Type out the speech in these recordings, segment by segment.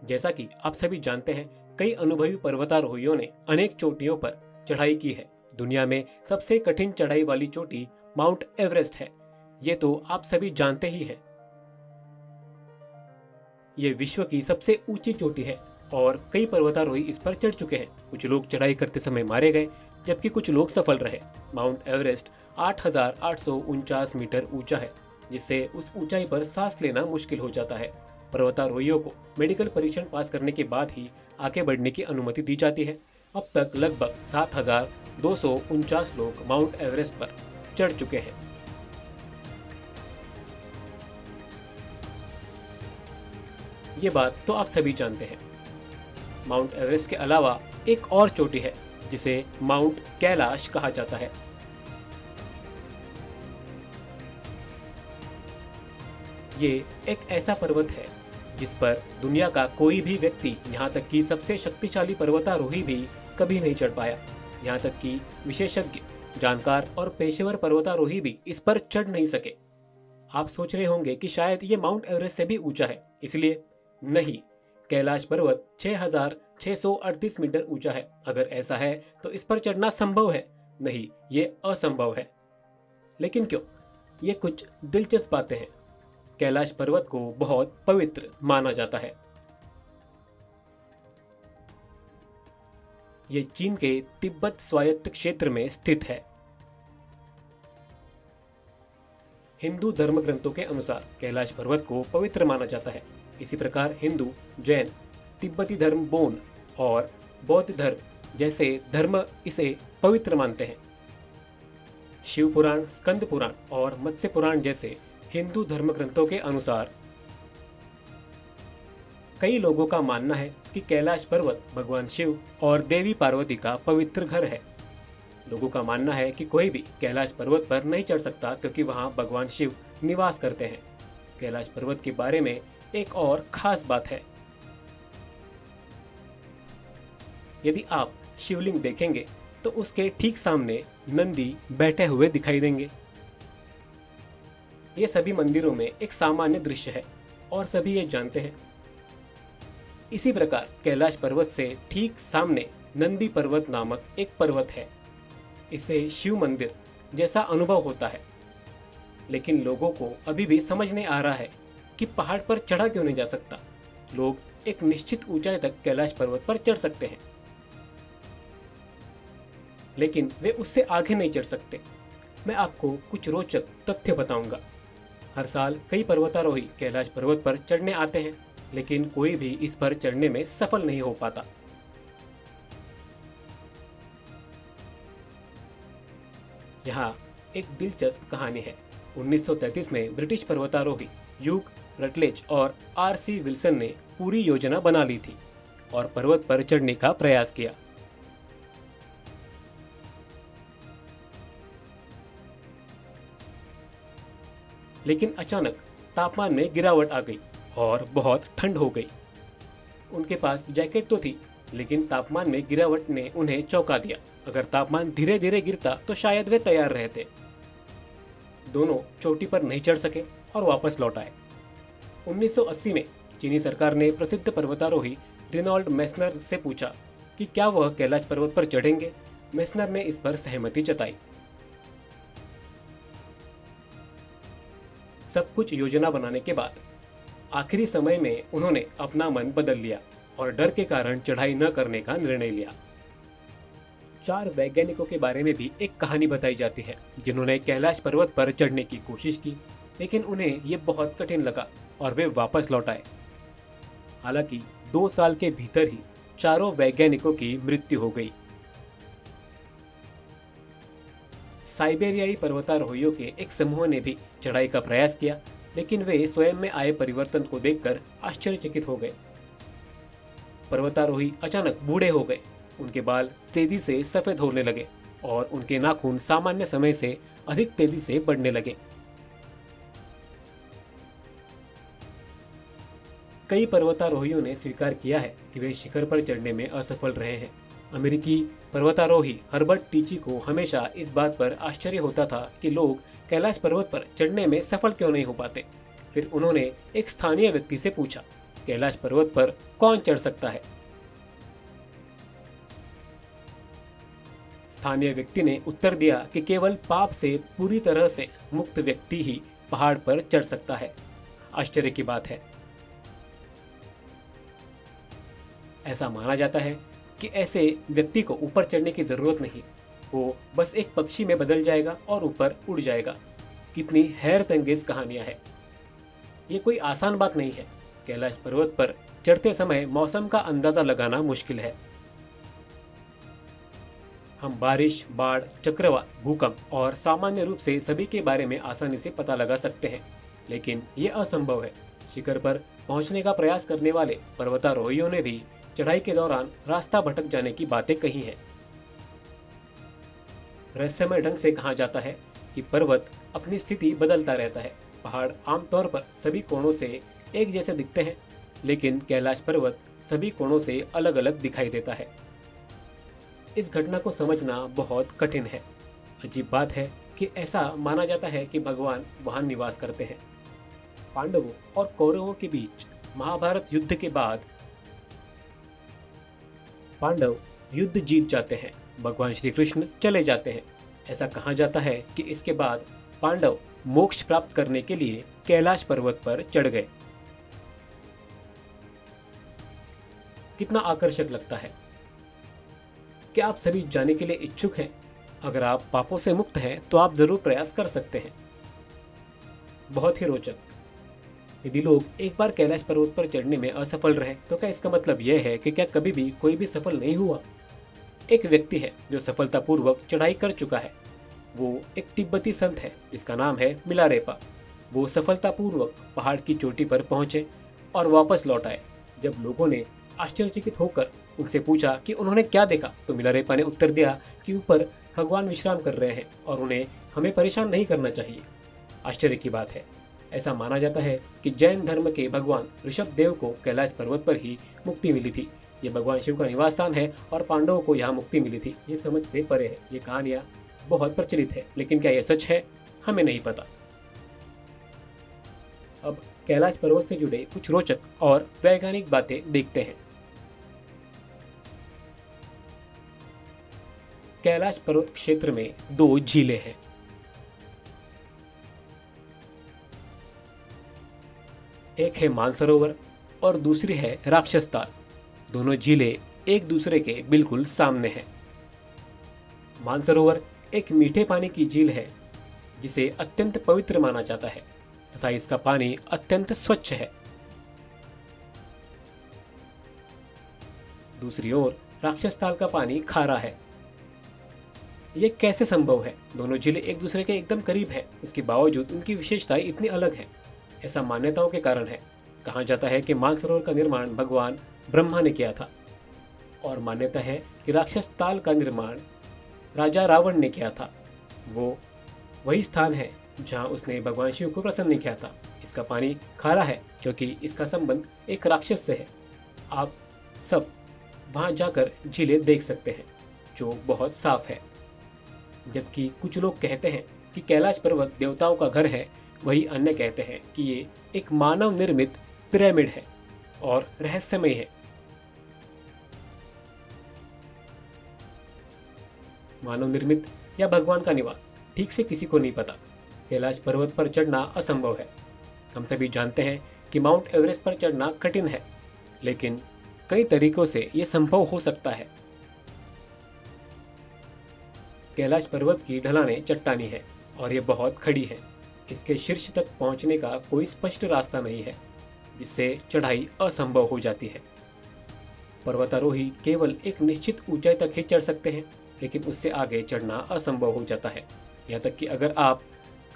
जैसा कि आप सभी जानते हैं, कई अनुभवी पर्वतारोहियों ने अनेक चोटियों पर चढ़ाई की है। दुनिया में सबसे कठिन चढ़ाई वाली चोटी माउंट एवरेस्ट है। ये तो आप सभी जानते ही हैं। ये विश्व की सबसे ऊंची चोटी है और कई पर्वतारोही इस पर चढ़ चुके हैं। कुछ लोग चढ़ाई करते समय मारे गए, जबकि कुछ लोग सफल रहे। माउंट एवरेस्ट 8,849 मीटर ऊंचा है, जिससे उस ऊंचाई पर सांस लेना मुश्किल हो जाता है। पर्वतारोहियों को मेडिकल परीक्षण पास करने के बाद ही आगे बढ़ने की अनुमति दी जाती है। अब तक लगभग 7,249 लोग माउंट एवरेस्ट पर चढ़ चुके हैं। ये बात तो आप सभी जानते हैं। माउंट एवरेस्ट के अलावा एक और चोटी है जिसे माउंट कैलाश कहा जाता है। ये एक ऐसा पर्वत है जिस पर दुनिया का कोई भी व्यक्ति, यहाँ तक कि सबसे शक्तिशाली पर्वतारोही भी कभी नहीं चढ़ पाया। यहाँ तक कि विशेषज्ञ, जानकार और पेशेवर पर्वतारोही भी इस पर चढ़ नहीं सके। आप सोच रहे होंगे कि शायद ये माउंट एवरेस्ट से भी ऊंचा है, इसलिए नहीं। कैलाश पर्वत 6,638 मीटर ऊंचा है। अगर ऐसा है तो इस पर चढ़ना संभव है? नहीं, ये असंभव है। लेकिन क्यों? ये कुछ दिलचस्प बातें हैं। कैलाश पर्वत को बहुत पवित्र माना जाता है। ये चीन के तिब्बत स्वायत्त क्षेत्र में स्थित है। हिंदू धर्म ग्रंथों के अनुसार कैलाश पर्वत को पवित्र माना जाता है। इसी प्रकार हिंदू, जैन, तिब्बती धर्म बोन और बौद्ध धर्म जैसे धर्म इसे पवित्र मानते हैं। शिव पुराण, स्कंद पुराण और मत्स्य पुराण जैसे हिंदू धर्म ग्रंथों के अनुसार कई लोगों का मानना है कि कैलाश पर्वत भगवान शिव और देवी पार्वती का पवित्र घर है। लोगों का मानना है कि कोई भी कैलाश पर्वत पर नहीं चढ़ सकता क्योंकि वहां भगवान शिव निवास करते हैं। कैलाश पर्वत के बारे में एक और खास बात है। यदि आप शिवलिंग देखेंगे तो उसके ठीक सामने नंदी बैठे हुए दिखाई देंगे। ये सभी मंदिरों में एक सामान्य दृश्य है और सभी ये जानते हैं। इसी प्रकार कैलाश पर्वत से ठीक सामने नंदी पर्वत नामक एक पर्वत है। इससे शिव मंदिर जैसा अनुभव होता है। लेकिन लोगों को अभी भी समझ नहीं आ रहा है कि पहाड़ पर चढ़ा क्यों नहीं जा सकता। लोग एक निश्चित ऊंचाई तक कैलाश पर्वत पर चढ़ सकते हैं, लेकिन वे उससे आगे नहीं चढ़ सकते। मैं आपको कुछ रोचक तथ्य बताऊंगा। हर साल कई पर्वतारोही कैलाश पर्वत पर चढ़ने आते हैं, लेकिन कोई भी इस पर चढ़ने में सफल नहीं हो पाता। यहाँ एक दिलचस्प कहानी है। 1933 में ब्रिटिश पर्वतारोही ह्यूग रटलेज और आर.सी. विल्सन ने पूरी योजना बना ली थी और पर्वत पर चढ़ने का प्रयास किया। लेकिन अचानक तापमान में गिरावट आ गई और बहुत ठंड हो गई। उनके पास जैकेट तो थी, लेकिन तापमान में गिरावट ने उन्हें चौंका दिया। अगर तापमान धीरे धीरे गिरता तो शायद वे तैयार रहते। दोनों चोटी पर नहीं चढ़ सके और वापस लौट आए। 1980 में चीनी सरकार ने प्रसिद्ध पर्वतारोही रेनॉल्ड मेस्नर से पूछा कि क्या वह कैलाश पर्वत पर चढ़ेंगे। मेस्नर ने इस पर सहमति जताई। सब कुछ योजना बनाने के बाद आखिरी समय में उन्होंने अपना मन बदल लिया और डर के कारण चढ़ाई न करने का निर्णय लिया। 4 वैज्ञानिकों के बारे में भी एक कहानी बताई जाती है जिन्होंने कैलाश पर्वत पर चढ़ने की कोशिश की, लेकिन उन्हें ये बहुत कठिन लगा और वे वापस लौट आए। हालांकि 2 साल के भीतर ही चारों वैज्ञानिकों की मृत्यु हो गई। साइबेरियाई पर्वतारोहियों के एक समूह ने भी चढ़ाई का प्रयास किया, लेकिन वे स्वयं में आए परिवर्तन को देखकर आश्चर्यचकित हो गए। पर्वतारोही अचानक बूढ़े हो गए। उनके बाल तेजी से सफेद होने लगे और उनके नाखून सामान्य समय से अधिक तेजी से बढ़ने लगे। कई पर्वतारोहियों ने स्वीकार किया है कि वे शिखर पर चढ़ने में असफल रहे हैं। अमेरिकी पर्वतारोही हर्बर्ट टीची को हमेशा इस बात पर आश्चर्य होता था कि लोग कैलाश पर्वत पर चढ़ने में सफल क्यों नहीं हो पाते। फिर उन्होंने एक स्थानीय व्यक्ति से पूछा कैलाश पर्वत पर कौन चढ़ सकता है? स्थानीय व्यक्ति ने उत्तर दिया कि केवल पाप से पूरी तरह से मुक्त व्यक्ति ही पहाड़ पर चढ़ सकता है। आश्चर्य की बात है। ऐसा माना जाता है कि ऐसे व्यक्ति को ऊपर चढ़ने की जरूरत नहीं, वो बस एक पक्षी में बदल जाएगा और ऊपर उड़ जाएगा। कितनी हैरतअंगेज कहानियां हैं। ये कोई आसान बात नहीं है। कैलाश पर्वत पर चढ़ते समय मौसम का अंदाजा लगाना मुश्किल है। हम बारिश, बाढ़, चक्रवात, भूकंप और सामान्य रूप से सभी के बारे में आसानी से पता लगा सकते हैं, लेकिन ये असंभव है। शिखर पर पहुंचने का प्रयास करने वाले पर्वतारोहियों ने भी चढ़ाई के दौरान रास्ता भटक जाने की बातें कही हैं। रहस्यमय ढंग से कहा जाता है कि पर्वत अपनी स्थिति बदलता रहता है। पहाड़ आमतौर पर सभी कोणों से एक जैसे दिखते हैं, लेकिन कैलाश पर्वत सभी कोणों से अलग अलग दिखाई देता है। इस घटना को समझना बहुत कठिन है। अजीब बात है कि ऐसा माना जाता है कि भगवान वहां निवास करते हैं। पांडवों और कौरवों के बीच महाभारत युद्ध के बाद पांडव युद्ध जीत जाते हैं, भगवान श्री कृष्ण चले जाते हैं। ऐसा कहा जाता है कि इसके बाद पांडव मोक्ष प्राप्त करने के लिए कैलाश पर्वत पर चढ़ गए। कितना आकर्षक लगता है। क्या आप सभी जाने के लिए इच्छुक हैं? अगर आप पापों से मुक्त हैं तो आप जरूर प्रयास कर सकते हैं। बहुत ही रोचक। यदि लोग एक बार कैलाश पर्वत पर चढ़ने में असफल रहे तो क्या इसका मतलब यह है कि क्या कभी भी कोई भी सफल नहीं हुआ? एक व्यक्ति है जो सफलतापूर्वक चढ़ाई कर चुका है। वो एक तिब्बती संत है जिसका नाम है मिलारेपा। वो सफलतापूर्वक पहाड़ की चोटी पर पहुंचे और वापस लौट आए। जब लोगों ने आश्चर्यचकित होकर उनसे पूछा कि उन्होंने क्या देखा, तो मिलारेपा ने उत्तर दिया कि ऊपर भगवान विश्राम कर रहे हैं और उन्हें हमें परेशान नहीं करना चाहिए। आश्चर्य की बात है। ऐसा माना जाता है कि जैन धर्म के भगवान ऋषभ देव को कैलाश पर्वत पर ही मुक्ति मिली थी। ये भगवान शिव का निवास स्थान है और पांडवों को यहाँ मुक्ति मिली थी। ये समझ से परे है। ये कहानियाँ बहुत प्रचलित है, लेकिन क्या यह सच है, हमें नहीं पता। अब कैलाश पर्वत से जुड़े कुछ रोचक और वैज्ञानिक बातें देखते हैं। कैलाश पर्वत क्षेत्र में 2 झीलें हैं। एक है मानसरोवर और दूसरी है राक्षस ताल। दोनों झीलें एक दूसरे के बिल्कुल सामने हैं। मानसरोवर एक मीठे पानी की झील है जिसे अत्यंत पवित्र माना जाता है तथा इसका पानी अत्यंत स्वच्छ है। दूसरी ओर राक्षस ताल का पानी खारा है। ये कैसे संभव है? दोनों झीलें एक दूसरे के एकदम करीब है, उसके बावजूद उनकी विशेषताएं इतनी अलग हैं। ऐसा मान्यताओं के कारण है। कहा जाता है कि मानसरोवर का निर्माण भगवान ब्रह्मा ने किया था और मान्यता है कि राक्षस ताल का निर्माण राजा रावण ने किया था। वो वही स्थान है जहां उसने भगवान शिव को प्रसन्न किया था। इसका पानी खारा है क्योंकि इसका संबंध एक राक्षस से है। आप सब वहां जाकर झीलें देख सकते हैं जो बहुत साफ है। जबकि कुछ लोग कहते हैं कि कैलाश पर्वत देवताओं का घर है, वही अन्य कहते हैं कि ये एक मानव निर्मित पिरामिड है और रहस्यमय है। मानव निर्मित या भगवान का निवास, ठीक से किसी को नहीं पता। कैलाश पर्वत पर चढ़ना असंभव है। हम सभी जानते हैं कि माउंट एवरेस्ट पर चढ़ना कठिन है, लेकिन कई तरीकों से यह संभव हो सकता है। कैलाश पर्वत की ढलानें चट्टानी है और ये बहुत खड़ी है। इसके शीर्ष तक पहुंचने का कोई स्पष्ट रास्ता नहीं है, जिससे चढ़ाई असंभव हो जाती है। पर्वतारोही केवल एक निश्चित ऊंचाई तक ही चढ़ सकते हैं, लेकिन उससे आगे चढ़ना असंभव हो जाता है। यहाँ तक कि अगर आप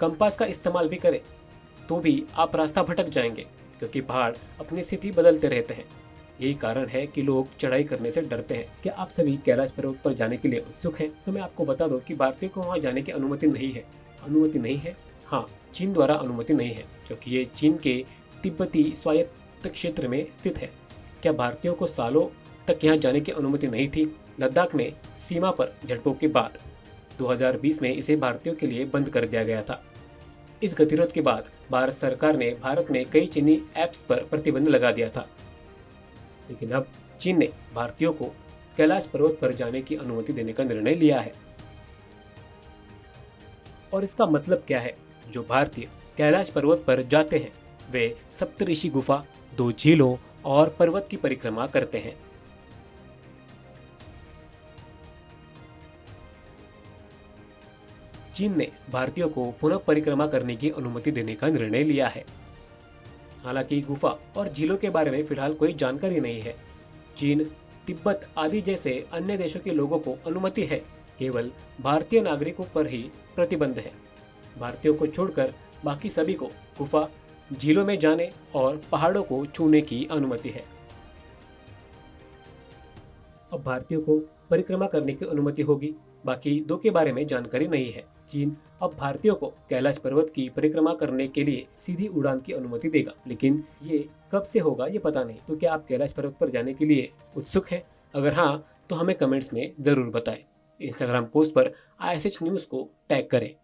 कंपास का इस्तेमाल भी करें तो भी आप रास्ता भटक जाएंगे, क्योंकि पहाड़ अपनी स्थिति बदलते रहते हैं। यही कारण है कि लोग चढ़ाई करने से डरते हैं। क्या आप सभी कैलाश पर्वत पर जाने के लिए उत्सुक हैं? तो मैं आपको बता दूं कि भारतीयों को वहां जाने की अनुमति नहीं है। अनुमति नहीं है? हाँ, चीन द्वारा अनुमति नहीं है, क्योंकि ये चीन के तिब्बती स्वायत्त क्षेत्र में स्थित है। क्या भारतीयों को सालों तक यहाँ जाने की अनुमति नहीं थी? लद्दाख में सीमा पर झड़पों के बाद 2020 में इसे भारतीयों के लिए बंद कर दिया गया था। इस गतिरोध के बाद भारत सरकार ने भारत में कई चीनी ऐप्स पर प्रतिबंध लगा दिया था। लेकिन अब चीन ने भारतीयों को कैलाश पर्वत पर जाने की अनुमति देने का निर्णय लिया है। और इसका मतलब क्या है? जो भारतीय कैलाश पर्वत पर जाते हैं वे सप्तऋषि गुफा, 2 झीलों और पर्वत की परिक्रमा करते हैं। चीन ने भारतीयों को पुनः परिक्रमा करने की अनुमति देने का निर्णय लिया है। हालांकि गुफा और झीलों के बारे में फिलहाल कोई जानकारी नहीं है। चीन, तिब्बत आदि जैसे अन्य देशों के लोगों को अनुमति है, केवल भारतीय नागरिकों पर ही प्रतिबंध है। भारतीयों को छोड़कर बाकी सभी को गुफा, झीलों में जाने और पहाड़ों को छूने की अनुमति है। अब भारतीयों को परिक्रमा करने की अनुमति होगी, बाकी 2 के बारे में जानकारी नहीं है। चीन अब भारतीयों को कैलाश पर्वत की परिक्रमा करने के लिए सीधी उड़ान की अनुमति देगा, लेकिन ये कब से होगा ये पता नहीं। तो क्या आप कैलाश पर्वत पर जाने के लिए उत्सुक हैं? अगर हाँ, तो हमें कमेंट्स में जरूर बताएं। इंस्टाग्राम पोस्ट पर ISH न्यूज़ को टैग करें।